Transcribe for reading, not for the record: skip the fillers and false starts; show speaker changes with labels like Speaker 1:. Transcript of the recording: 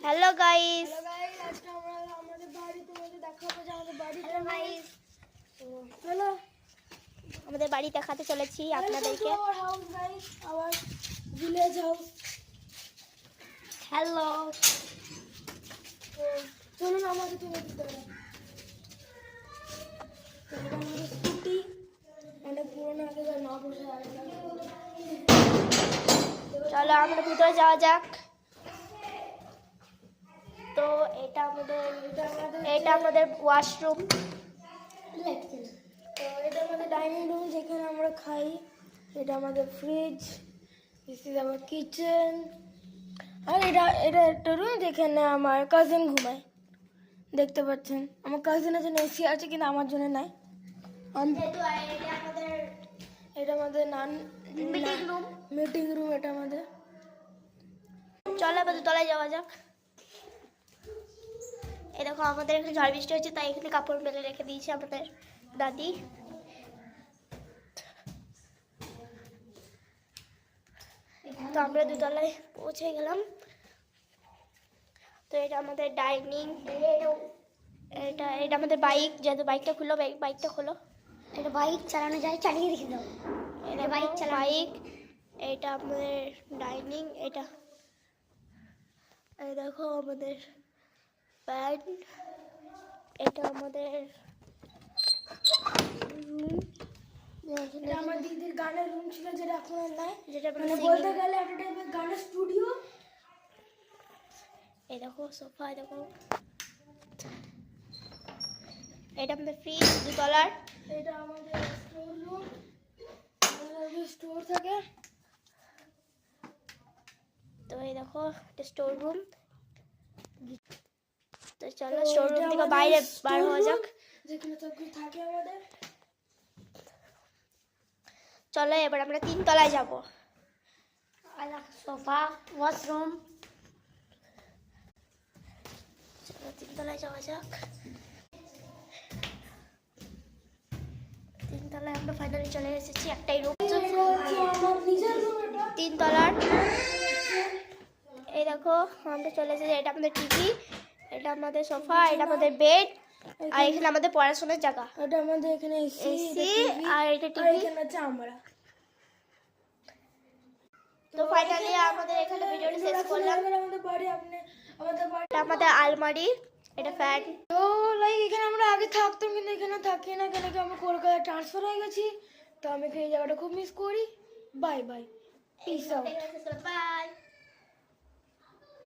Speaker 1: Hello guys,
Speaker 2: আজকে আমরা আমাদের বাড়ি তোমাদের দেখাবো যে আমাদের বাড়ি গাইস। তো চলো
Speaker 1: আমাদের বাড়ি দেখাতে চলেছি আপনাদেরকে।
Speaker 2: House guys, our village house.
Speaker 1: Hello,
Speaker 2: তো চলুন আমাদের তুমি ভিতরে। আমাদের স্কুটি অনেক পুরোনো, আগে না বসে
Speaker 1: চলো আমরা ভিতরে যাওয়া যাক। তো এটা আমাদের ওয়াশরুম।
Speaker 2: তো এটা আমাদের ডাইনিং রুম, যেখানে আমরা খাই। এটা আমাদের fridge, this is our kitchen. আর এটা একটা রুম যেখানে আমার কাজিন ঘুমায়। দেখতে পাচ্ছেন আমার কাজিনের জন্য এসি আছে, কিন্তু আমার জন্য নাই। এটা আমাদের মিটিং রুম। এটা আমাদের।
Speaker 1: চলো আমাদের তলায় যাওয়া যাক। এই দেখো, আমাদের এখানে ঝড় বৃষ্টি হচ্ছে, তাই এখানে কাপড় মেলে রেখে দিয়েছে আমাদের দাদি। তো আমরা দুতলায় পৌঁছে গেলাম। তো এটা আমাদের ডাইনিং, এটা আমাদের বাইক। যেহেতু বাইকটা খুলো, বাইকটা খোলো।
Speaker 2: এটা বাইক চালানো যায়, চালিয়ে রেখে দাও।
Speaker 1: এটা বাইক। এটা আমাদের ডাইনিং। এটা এই দেখো আমাদের প্যান্ট। এটা আমাদের রুম।
Speaker 2: এটা আমার দিদির গানের রুম ছিল, যেটা এখন আর নাই।
Speaker 1: যেটা
Speaker 2: মানে বলতে গেলে একটা টাইপের গানের স্টুডিও।
Speaker 1: এই দেখো সোফা। দেখো, এটা আমাদের ফ্রিজ দুতলার।
Speaker 2: এটা আমাদের স্টোর রুম, আমাদের স্টোর থাকে।
Speaker 1: তো এই দেখো এটা স্টোর রুম। তো চলো স্টোর রুম থেকে বাইরে বার হওয়া যাক।
Speaker 2: যেখানে সব কিছু থাকে আমাদের।
Speaker 1: চলো এবার আমরা 3 তলায় যাব।
Speaker 2: Sofa, washroom.
Speaker 1: চলো 3 তলায় যাওয়া যাক। 3 তলায় আমরা ফাইনালি চলে এসেছি। একটাই রুম,
Speaker 2: আমার নিজের রুম। এটা
Speaker 1: 3 তলার। এই দেখো আমরা চলে এসেছি। এটা আমাদের টিভি, এটা আমাদের সোফা, এটা আমাদের বেড, আর এখানে আমাদের পড়াশোনার জায়গা।
Speaker 2: এটা আমাদের এখানে এসি,
Speaker 1: আর এটা টিভি।
Speaker 2: এখানে আছে আমরা।
Speaker 1: তো ফাইনালি আমাদের এখানে ভিডিওটা শেষ করলাম।
Speaker 2: আমাদের বাড়ি
Speaker 1: এটা আমাদের আলমারি, এটা ফ্যান।
Speaker 2: তো লাইক এখানে আমরা আগে থাকতাম, কিন্তু এখানে থাকি না, কেন কি আমরা কলকাতায় ট্রান্সফার হয়ে গেছি। তো আমি এই জায়গাটা খুব মিস করি। Bye bye, peace out.
Speaker 1: By.